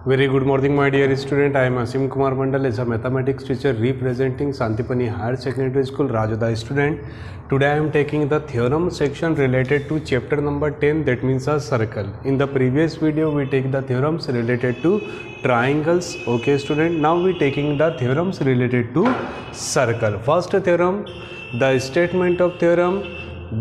Very good morning, my dear student. I am Asim Kumar Mandal as a mathematics teacher representing Santipani Higher Secondary School, Rajoda student. Today I am taking the theorem section related to chapter number 10, that means a circle. In the previous video, we take the theorems related to triangles. Okay, student. Now we taking the theorems related to circle. First theorem, the statement of theorem,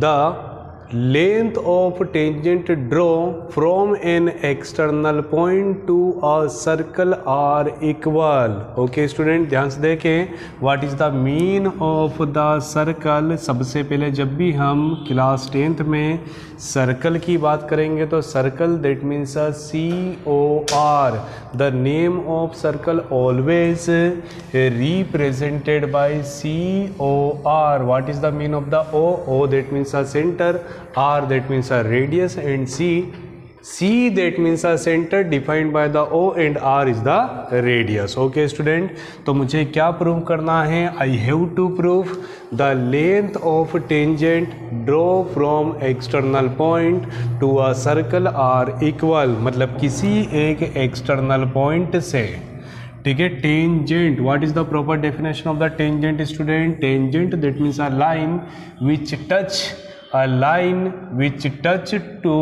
the length of tangent drawn from an external point to a circle are equal. Okay student, ध्यान से देखें, what is the mean of the circle. सबसे पहले जब भी हम class 10th में circle की बात करेंगे तो circle that means a COR. The name of circle always represented by COR. What is the mean of the O that means a centre, R that means a radius, and C that means a center defined by the O and R is the radius. Okay student, तो मुझे क्या prove करना है? I have to prove the length of tangent draw from external point to a circle are equal. मतलब किसी एक external point से, ठीक है, tangent. What is the proper definition of the tangent student? Tangent that means a line which touch, a line which touch to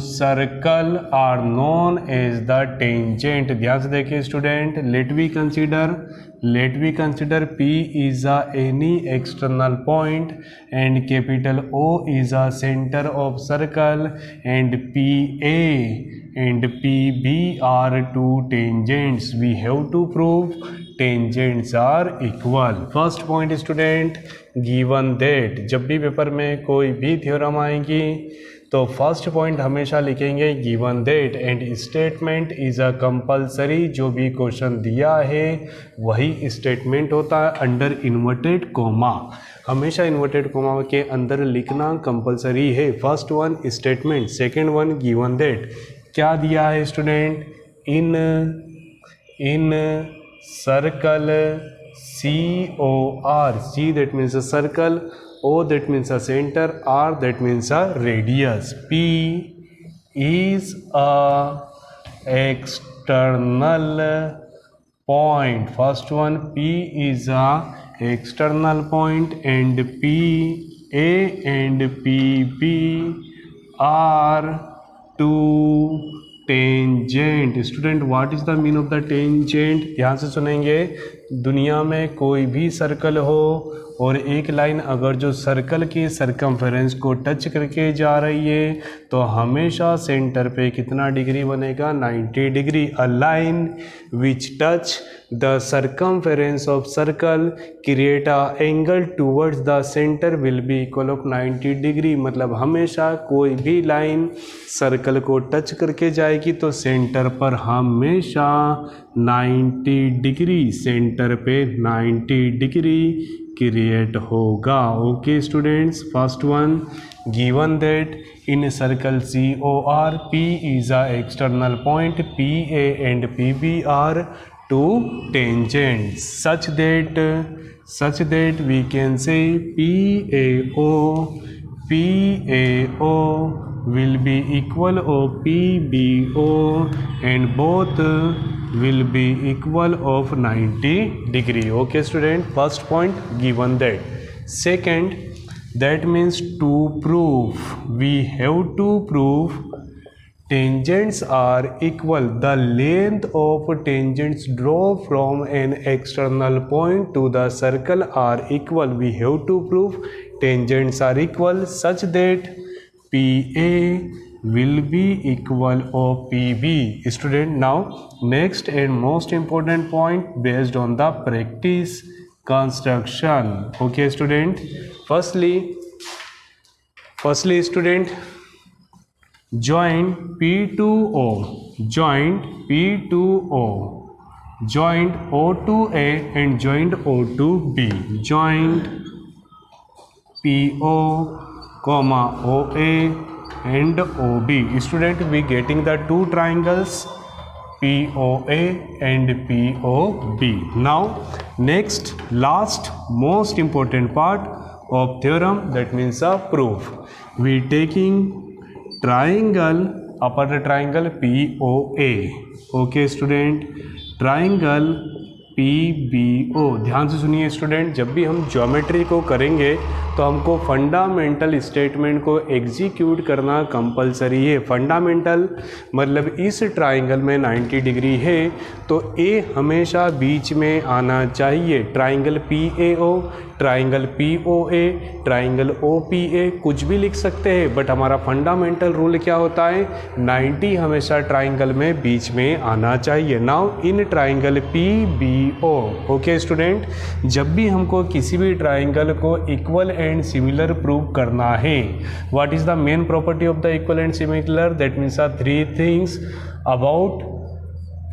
circle are known as the tangent. ध्यान से देखिए student, let we consider P is a any external point and capital O is a center of circle and PA and PB are two tangents. We have to prove tangents are equal. First point student, given that, जब भी paper में कोई भी theorem आएगी तो first point हमेशा लिखेंगे given that and statement is a compulsory. जो भी क्वेश्चन दिया है वही स्टेटमेंट होता है अंडर इन्वर्टेड कोमा. हमेशा इन्वर्टेड कोमा के अंदर लिखना कंपलसरी है. First one statement, second one given that. क्या दिया है student? In circle COR. C that means a circle, O that means a center, R that means a radius. P is a external point. First one, P is a external point and PA and PB are two tangent. Student, what is the mean of the tangent? ध्यान से सुनेंगे. दुनिया में कोई भी circle हो और एक लाइन अगर जो सर्कल के सरकमफेरेंस को टच करके जा रही है तो हमेशा सेंटर पे कितना डिग्री बनेगा? 90 degree. A line which touch the circumference of circle create a angle towards the centre will be equal of 90 degree. मतलब हमेशा कोई भी लाइन सर्कल को टच करके जाएगी तो सेंटर पर हमेशा 90 डिग्री, सेंटर पे 90 डिग्री क्रिएट होगा. Okay students, first one, given that in circle COR P is a external point, PA and PB are two tangents such that we can say PAO will be equal of PBO and both will be equal of 90 degree. Okay student, first point given that. Second, that means to prove, we have to prove tangents are equal. The length of tangents draw from an external point to the circle are equal. We have to prove tangents are equal such that PA will be equal of PB. Student, now next and most important point based on the practice construction. Okay student, firstly student, joint P to O, joint O to A and joint O to B, joint PO comma OA and OB. Student, we getting the two triangles POA and POB. Now next, last most important part of theorem, that means a proof. We taking triangle upper triangle POA। Okay student, triangle PBO। ध्यान से सुनिए student, जब भी हम geometry को करेंगे तो हमको फंडामेंटल स्टेटमेंट को एग्जीक्यूट करना कंपलसरी है। फंडामेंटल मतलब इस ट्राइंगल में 90 डिग्री है तो A हमेशा बीच में आना चाहिए। Triangle PAO, triangle POA, triangle OPA कुछ भी लिख सकते हैं, बट हमारा फंडामेंटल रूल क्या होता है, 90 हमेशा ट्राइंगल में बीच में आना चाहिए। Now in triangle PBO। Okay student, जब भी हमको किसी भी ट्राइंगल को इक्वल एंड सिमिलर प्रूव करना है, what is the main property of the equal and similar, that means are 3 things about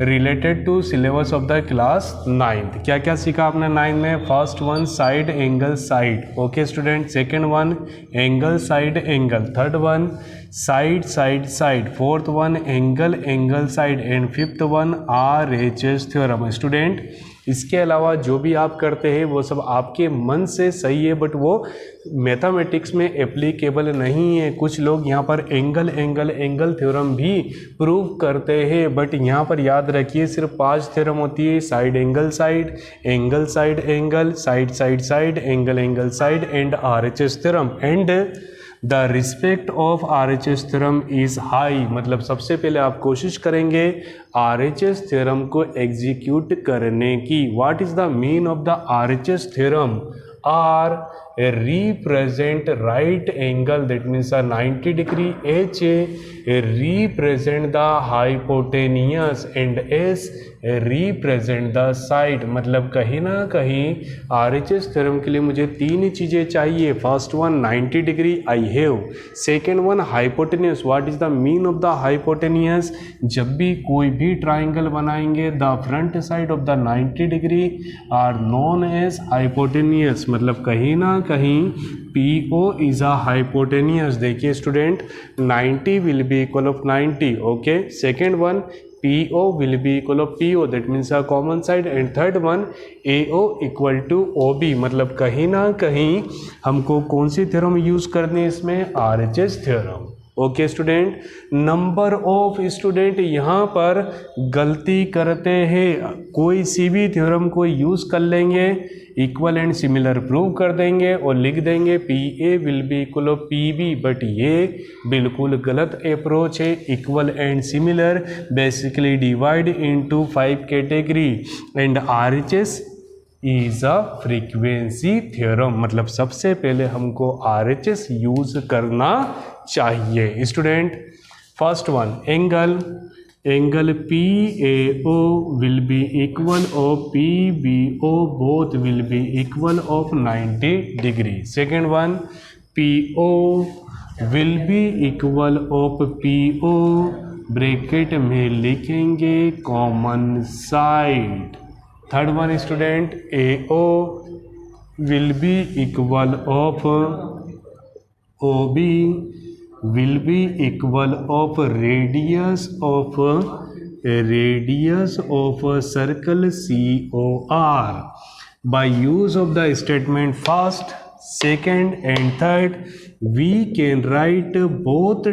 related to syllabus of the class 9th। क्या क्या सीखा आपने 9 में? First one side angle side, okay student. Second one angle side angle, third one side side side, fourth one angle angle side, and fifth one RHS theorem. Student, इसके अलावा जो भी आप करते हैं वो सब आपके मन से सही है, बट वो मैथमेटिक्स में एप्लीकेबल नहीं है। कुछ लोग यहाँ पर एंगल एंगल एंगल थ्योरम भी प्रूव करते हैं, बट यहाँ पर याद रखिए सिर्फ 5 थ्योरम होती है, side angle side, angle side angle, side side side, angle angle side, and RHS theorem. And the respect of RHS theorem is high, मतलब सबसे पहले आप कोशिश करेंगे RHS थ्योरम को एग्जीक्यूट करने की। What is the mean of the RHS theorem? R represent right angle, that means a 90 degree, H represent the hypotenuse, and S represent the side। मतलब कहीं ना कहीं RHS थ्योरम के लिए मुझे 3 चीज़ें चाहिए। First one 90 degree I have, second one hypotenuse. What is the mean of the hypotenuse? जब भी कोई भी ट्राइंगल बनाएंगे the front side of the 90 degree are known as hypotenuse, मतलब कहीं ना कहीं PO इज अ हाइपोटेन्यूस। देखिए student, 90 will be equal of 90, okay. Second one PO will be equal of PO, that means a common side, and third one AO equal to OB, मतलब कहीं ना कहीं हमको कौन सी थ्योरम यूज करनी है इसमें? RHS theorem. Okay student, number of student यहाँ पर गलती करते हैं, कोई सी भी थ्योरम को यूज कर लेंगे, इक्वल एंड सिमिलर प्रूव कर देंगे और लिख देंगे PA will be equal of PB, but ये बिल्कुल गलत अप्रोच है। Equal and similar basically divide into 5 category, and RHS is a frequency theorem, मतलब सबसे पहले हमको RHS यूज करना चाहिए। Student, first one angle PAO will be equal of PBO, both will be equal of 90 degree। Second one PO will be equal of PO, bracket में लिखेंगे common side. Third one student AO will be equal of OB will be equal of radius of circle COR। by use of the statement first, second and third, we can write both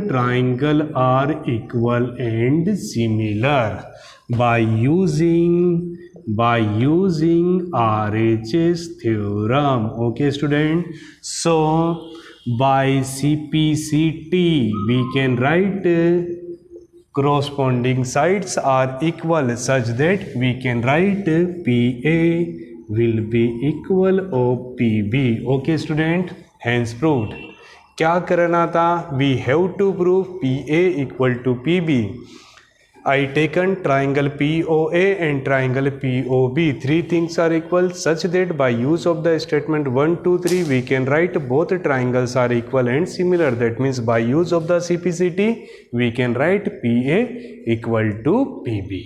triangle are equal and similar by using RHS theorem। okay student, so by CPCT we can write corresponding sides are equal such that we can write PA will be equal of PB। okay student, hence proved। क्या करना था? we have to prove PA equal to PB। I taken triangle POA and triangle POB. 3 things are equal such that by use of the statement 1, 2, 3 we can write both triangles are equal and similar। That means by use of the CPCT we can write PA equal to PB।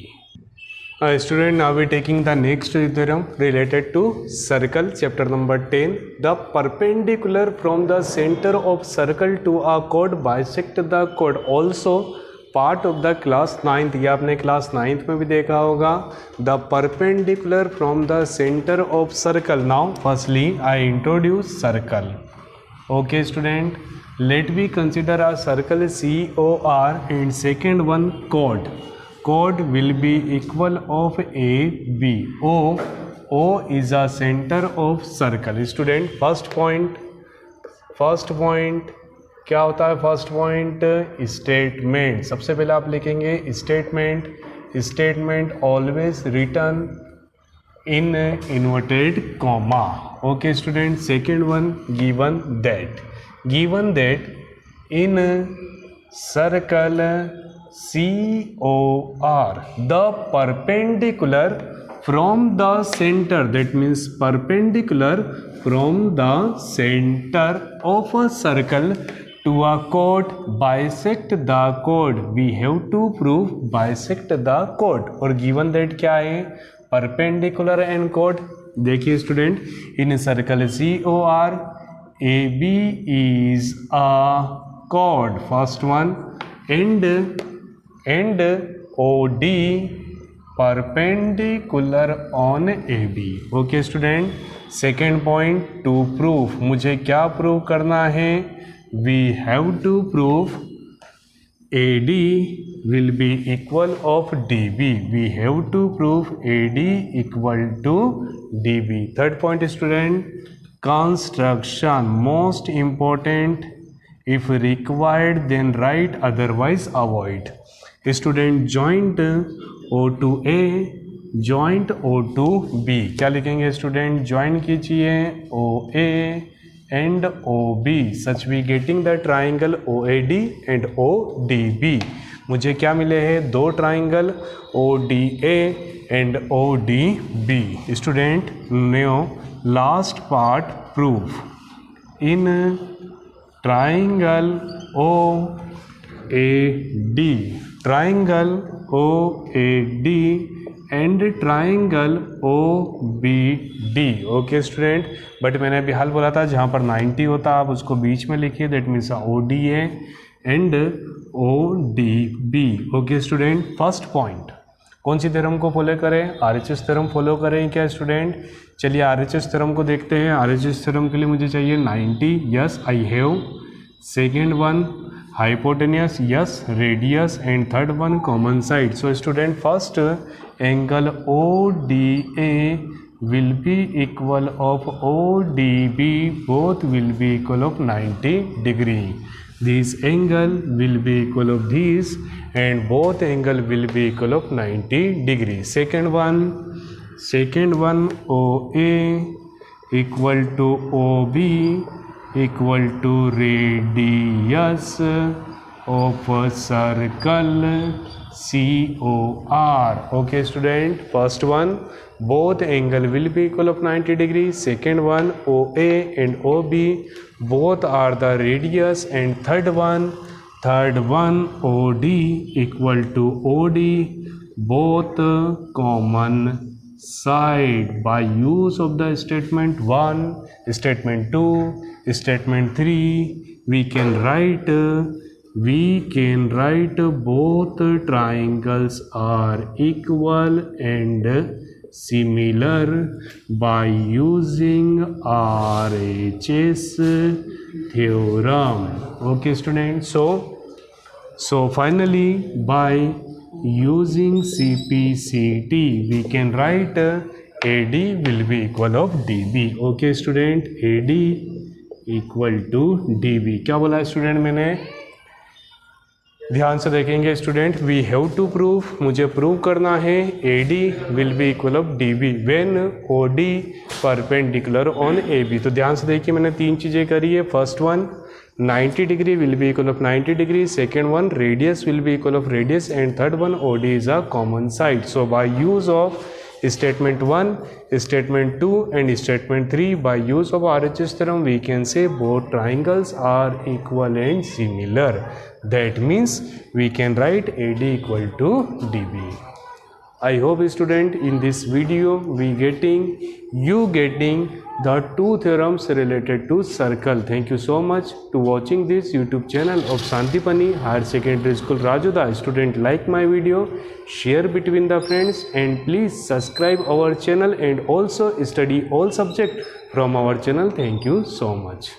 Student, now we taking the next theorem related to circle, chapter number 10। The perpendicular from the center of circle to a chord bisect the chord, also part of the class 9th। ये आपने class 9th में भी देखा होगा। The perpendicular from the centre of circle. Now firstly I introduce circle. Okay student, Let we consider a circle COR and second one chord. Chord will be equal of AB. O is a center of circle. Student, first point क्या होता है? First point statement. सबसे पहले आप लिखेंगे statement always return in inverted comma. Okay student. Second one given that in circle COR the perpendicular from the center, that means perpendicular from the center of a circle to a chord bisect the chord. We have to prove bisect the chord. और given that क्या है? perpendicular and chord. देखिए student, in circle COR AB is a chord, first one, and OD perpendicular on AB. Okay student. Second point to proof. मुझे क्या prove करना है? We have to prove AD will be equal of DB. We have to prove AD equal to DB. Third point student, construction most important. If required then write, otherwise avoid. Student, joint O to A, joint O to B. क्या लिखेंगे student? Join कीजिए OA and OB. Such we getting the triangle OAD and ODB. मुझे क्या मिले हैं? दो triangle ODA and ODB. Student, new last part proof. In triangle OAD and triangle OBD. Okay student. But मैंने अभी हाल बोला था जहाँ पर 90 होता आप उसको बीच में लिखिए, that means ODA and ODB. Okay student. First point कौन सी थ्योरम को फॉलो करें? RHS थ्योरम फॉलो करें क्या स्टूडेंट? चलिए RHS थ्योरम को देखते हैं. RHS थ्योरम के लिए मुझे चाहिए 90. Yes I have. Second one hypotenuse. Yes. Radius. And third one common side. So student, first angle ODA will be equal of ODB. Both will be equal of 90 degree. This angle will be equal of this and both angle will be equal of 90 degree. Second one OA equal to OB equal to radius of a circle COR. Okay student, first one both angle will be equal of 90 degree. Second one OA and OB both are the radius. And third one OD equal to OD both common side. By use of the statement 1, statement 2, statement 3 we can write both triangles are equal and similar by using RHS theorem. Okay students, so finally by using CPCT we can write AD will be equal of DB. Okay student, AD equal to DB. क्या बोला student मैंने? ध्यान से देखेंगे student. We have to prove, मुझे prove करना है AD will be equal of DB when OD perpendicular on AB. तो ध्यान से देखिए, मैंने तीन चीज़ें करी है. First one 90 degree will be equal of 90 degree. Second one radius will be equal of radius. And third one OD is a common side. So by use of statement 1, statement 2 and statement 3, by use of RHS theorem we can say both triangles are equal and similar. That means we can write AD equal to DB. I hope student in this video you getting the two theorems related to circle. Thank you so much to watching this YouTube channel of Santipani Higher Secondary School Rajoda. Student, like my video, share between the friends and please subscribe our channel and also study all subject from our channel. Thank you so much.